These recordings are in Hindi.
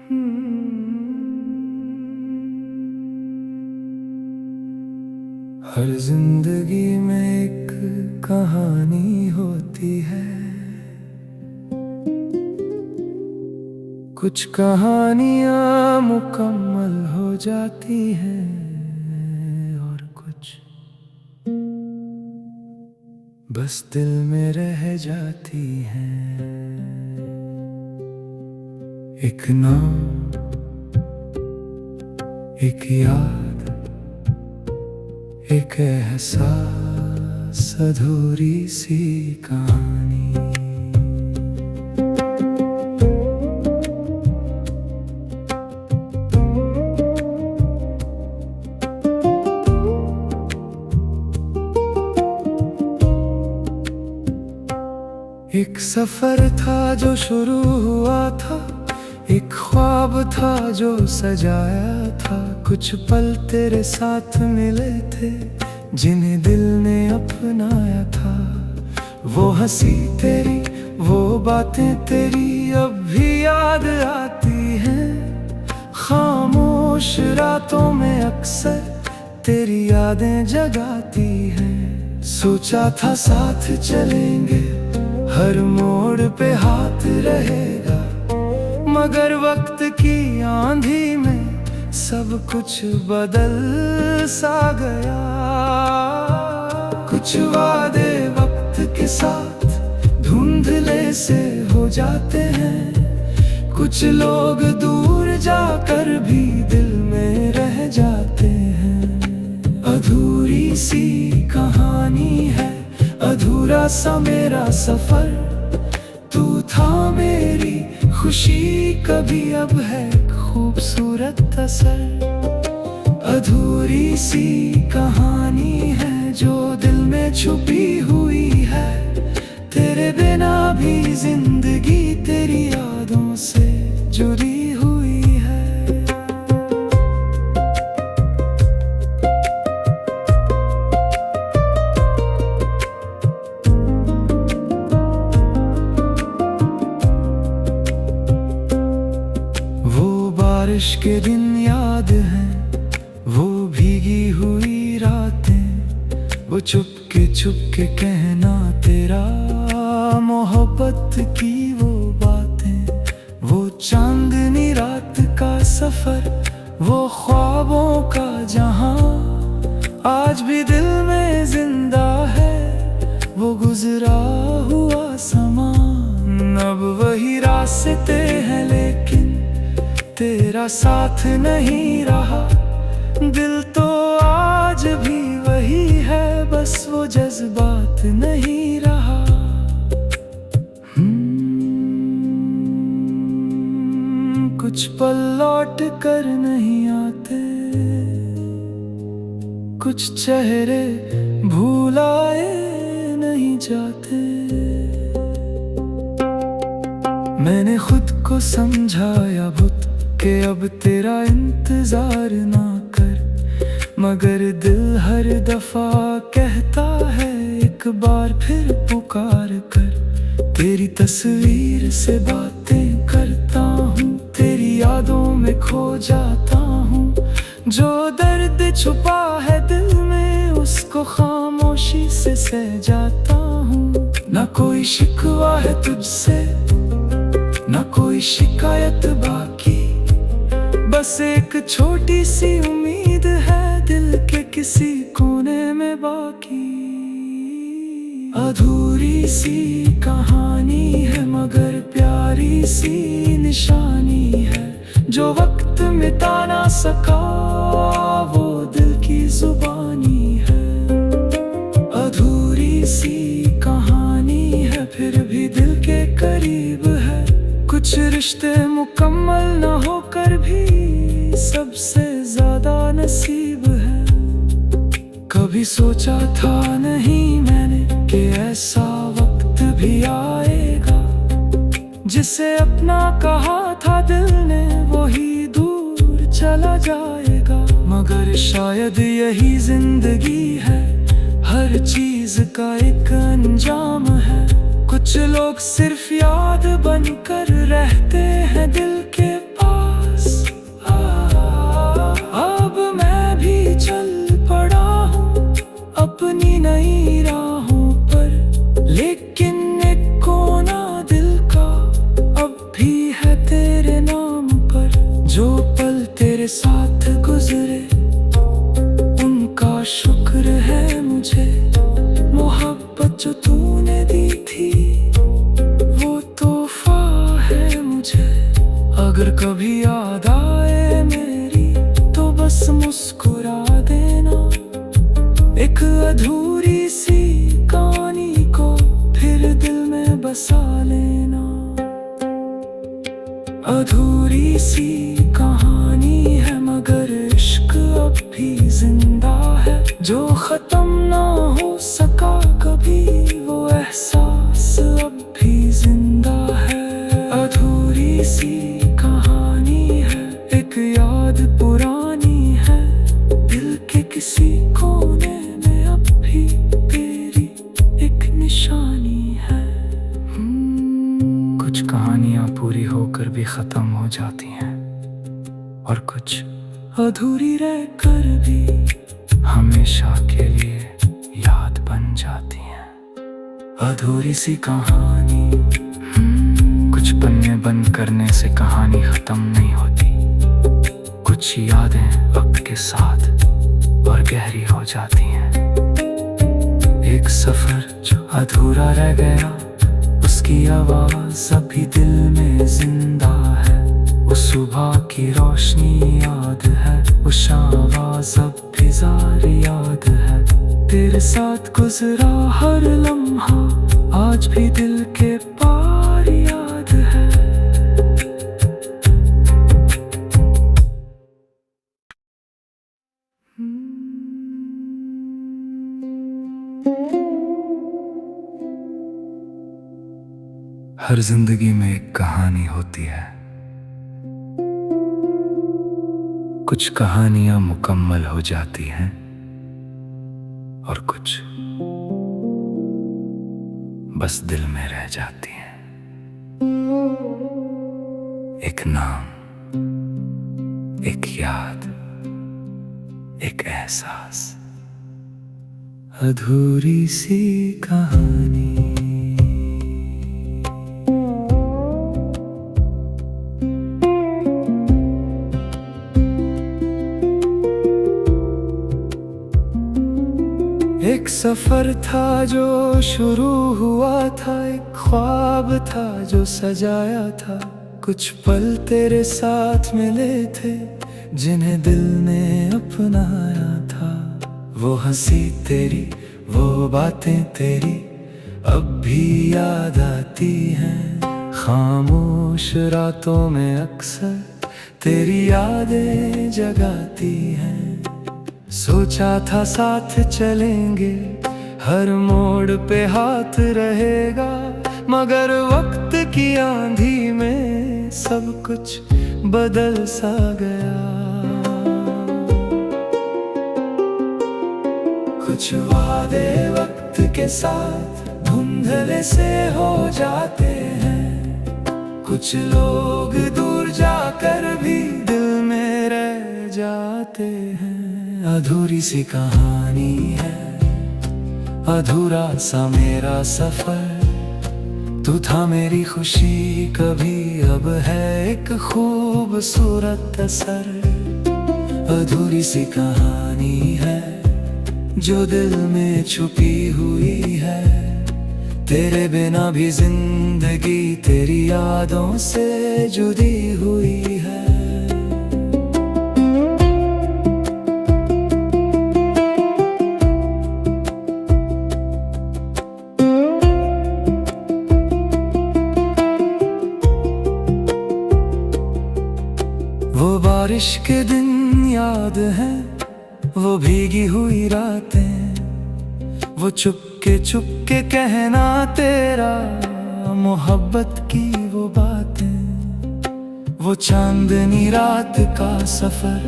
हर जिंदगी में एक कहानी होती है। कुछ कहानियां मुकम्मल हो जाती हैं और कुछ बस दिल में रह जाती हैं। एक नाम, एक याद, एक एहसास, अधूरी सी कहानी। एक सफर था जो शुरू हुआ था, एक ख्वाब था जो सजाया था। कुछ पल तेरे साथ मिले थे जिन्हें दिल ने अपनाया था। वो हंसी तेरी, वो बातें तेरी अब भी याद आती हैं। खामोश रातों में अक्सर तेरी यादें जगाती हैं। सोचा था साथ चलेंगे, हर मोड़ पे हाथ रहेगा, मगर वक्त की आंधी में सब कुछ बदल सा गया। कुछ वादे वक्त के साथ धुंधले से हो जाते हैं, कुछ लोग दूर जाकर भी दिल में रह जाते हैं। अधूरी सी कहानी है, अधूरा सा मेरा सफर। तू था मेरी खुशी कभी, अब है खूबसूरत असर। अधूरी सी कहानी है जो दिल में छुपी हुई है। तेरे बिना भी जिंदगी तेरी यादों से जुड़ी हुई है। बारिश के दिन याद हैं, वो भीगी हुई रातें, वो चुपके कहना तेरा, मोहब्बत की वो बातें, वो चांदनी रात का सफर, वो ख्वाबों का जहां आज भी दिल में जिंदा है। वो गुजरा हुआ समा अब वही रास्ते हैं, लेकिन तेरा साथ नहीं रहा। दिल तो आज भी वही है, बस वो जज्बात नहीं रहा। कुछ पल लौट कर नहीं आते, कुछ चेहरे भुलाए नहीं जाते। मैंने खुद को समझाया भूत कि अब तेरा इंतजार ना कर, मगर दिल हर दफा कहता है एक बार फिर पुकार कर। तेरी तस्वीर से बातें करता हूँ, तेरी यादों में खो जाता हूँ। जो दर्द छुपा है दिल में, उसको खामोशी से सह जाता हूँ। ना कोई शिकवा है तुझसे, ना कोई शिकायत बाकी, बस एक छोटी सी उम्मीद है दिल के किसी कोने में बाकी। अधूरी सी कहानी है, मगर प्यारी सी निशानी है। जो वक्त मिटा ना सका, वो दिल की जुबानी है। अधूरी सी कहानी है, फिर भी दिल के करीब है। कुछ रिश्ते मुकम्मल न होकर भी सबसे ज्यादा नसीब है। कभी सोचा था नहीं मैंने कि ऐसा वक्त भी आएगा, जिसे अपना कहा था दिल ने वही दूर चला जाएगा। मगर शायद यही जिंदगी है, हर चीज का एक अंजाम है। कुछ लोग सिर्फ याद बनकर रहते हैं दिल के पास, कभी याद आए मेरी तो बस मुस्कुरा देना। एक अधूरी सी कहानी को फिर दिल में बसा लेना। अधूरी सी कहानी है मगर इश्क अब भी जिंदा है। जो खत्म ना हो सका कभी वो एहसास अब भी जिंदा है। अधूरी सी कहानी है, एक याद पुरानी है, दिल के किसी कोने में अब भी तेरी एक निशानी है। कुछ कहानियां पूरी होकर भी खत्म हो जाती हैं और कुछ अधूरी रहकर भी हमेशा के लिए याद बन जाती हैं। अधूरी सी कहानी, कुछ पन्ने बंद करने से कहानी खत्म नहीं होती। कुछ यादें वक्त के साथ और गहरी हो जाती हैं। एक सफर जो अधूरा रह गया, उसकी आवाज अभी दिल में जिंदा है। वो सुबह की रोशनी याद है, वो आवाज अब भी ज़ार याद है। तेरे साथ गुजरा हर लम्हा आज भी दिल के पार याद है। हर जिंदगी में एक कहानी होती है। कुछ कहानियां मुकम्मल हो जाती हैं और कुछ बस दिल में रह जाती हैं। एक नाम, एक याद, एक एहसास, अधूरी सी कहानी। एक सफर था जो शुरू हुआ था, एक ख्वाब था जो सजाया था। कुछ पल तेरे साथ मिले थे जिन्हें दिल ने अपनाया था। वो हंसी तेरी, वो बातें तेरी अब भी याद आती हैं। खामोश रातों में अक्सर तेरी यादें जगाती हैं। सोचा था साथ चलेंगे, हर मोड़ पे हाथ रहेगा, मगर वक्त की आंधी में सब कुछ बदल सा गया। कुछ वादे वक्त के साथ धुंधले से हो जाते हैं। कुछ लोग दूर जाकर भी दिल में रह जाते हैं। अधूरी सी कहानी है, अधूरा सा मेरा सफर। तू था मेरी खुशी कभी, अब है एक खूबसूरत असर। अधूरी सी कहानी है जो दिल में छुपी हुई है। तेरे बिना भी जिंदगी तेरी यादों से जुड़ी हुई है। वो बारिश के दिन याद है, वो भीगी हुई रातें, वो चुपके कहना तेरा, मोहब्बत की वो बातें। वो चांदनी रात का सफर,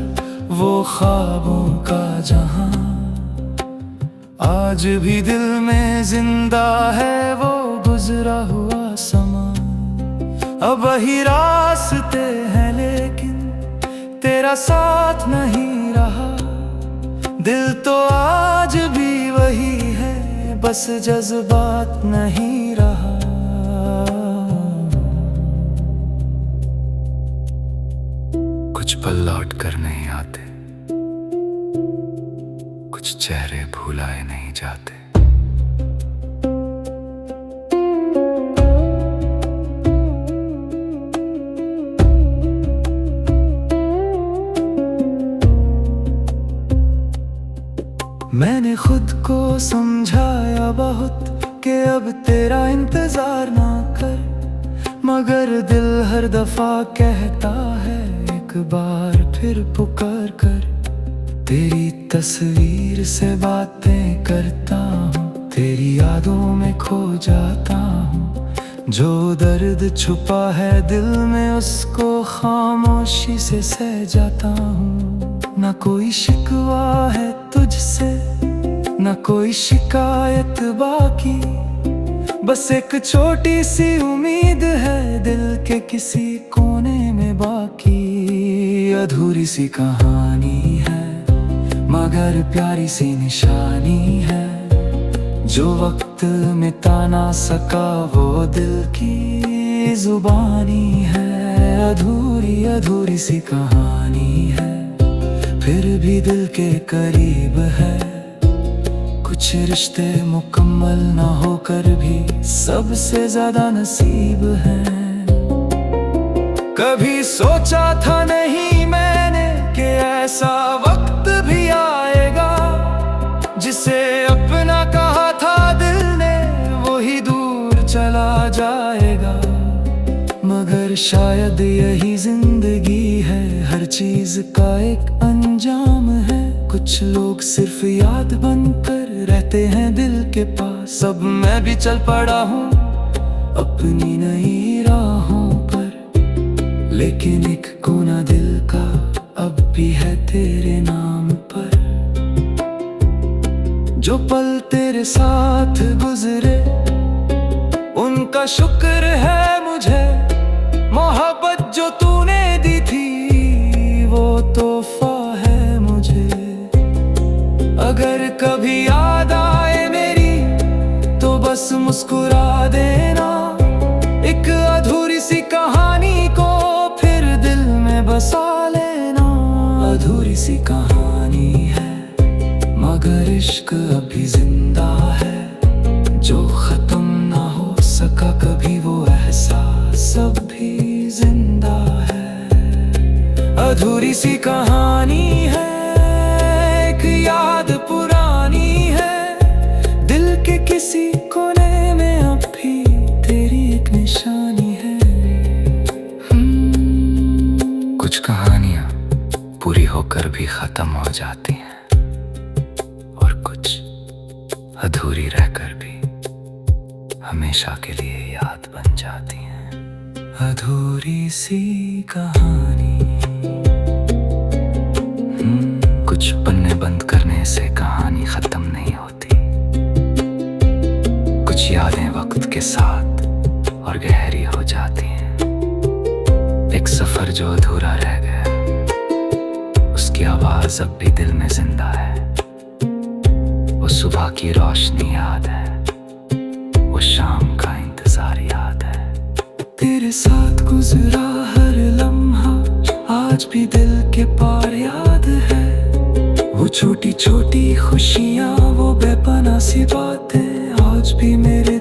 वो ख्वाबों का जहां, आज भी दिल में जिंदा है वो गुजरा हुआ समा। अब वही रास्ते हैं लेकिन तेरा साथ नहीं रहा। दिल तो आज भी वही है, बस जज्बात नहीं रहा। कुछ पल लौट कर नहीं आते, कुछ चेहरे भुलाए नहीं जाते। मैंने खुद को समझाया बहुत कि अब तेरा इंतजार ना कर, मगर दिल हर दफा कहता है एक बार फिर पुकार कर। तेरी तस्वीर से बातें करता हूँ, तेरी यादों में खो जाता हूँ। जो दर्द छुपा है दिल में उसको खामोशी से सह जाता हूँ। ना कोई शिकवा है तुझसे, ना कोई शिकायत बाकी, बस एक छोटी सी उम्मीद है दिल के किसी कोने में बाकी। अधूरी सी कहानी है मगर प्यारी सी निशानी है, जो वक्त मिटा ना सका वो दिल की जुबानी है। अधूरी अधूरी सी कहानी है, फिर भी दिल के करीब है। कुछ रिश्ते मुकम्मल ना होकर भी सबसे ज्यादा नसीब है। कभी सोचा था नहीं मैंने कि ऐसा वक्त भी आएगा, जिसे अपना कहा था दिल ने वही दूर चला जाएगा। मगर शायद यही जिंदगी है, हर चीज का एक अंजाम है। कुछ लोग सिर्फ याद बनकर रहते हैं दिल के पास। अब मैं भी चल पड़ा हूँ अपनी नई राहों पर, लेकिन एक कोना दिल का अब भी है तेरे नाम पर। जो पल तेरे साथ गुजरे उनका शुक्र है मुझे, मोहब्बत जो तूने दी थी वो तोहफा है मुझे। अगर कभी याद आए मेरी तो बस मुस्कुरा देना, एक अधूरी सी कहानी को फिर दिल में बसा लेना। अधूरी सी कहानी है मगर इश्क अभी जिंदा है, जो खत्म ना हो सका कभी वो एहसास अब भी जिंदा है। अधूरी सी कहानी है, एक याद पुरानी है, दिल के किसी कोने में अब भी तेरी एक निशानी है। कुछ कहानियां पूरी होकर भी खत्म हो जाती हैं, और कुछ अधूरी रहकर भी हमेशा के लिए याद बन जाती हैं। अधूरी सी कहानी। कुछ पन्ने बंद करने से कहानी खत्म नहीं होती। कुछ यादें वक्त के साथ और गहरी हो जाती हैं। एक सफर जो अधूरा रह गया, उसकी आवाज अब भी दिल में जिंदा है। वो सुबह की रोशनी याद है, वो शाम का इंतजार याद है। तेरे साथ गुजरा हर लम्हा आज भी दिल के पार याद है। वो छोटी छोटी खुशियाँ, वो बेपनाह सी बातें आज भी मेरे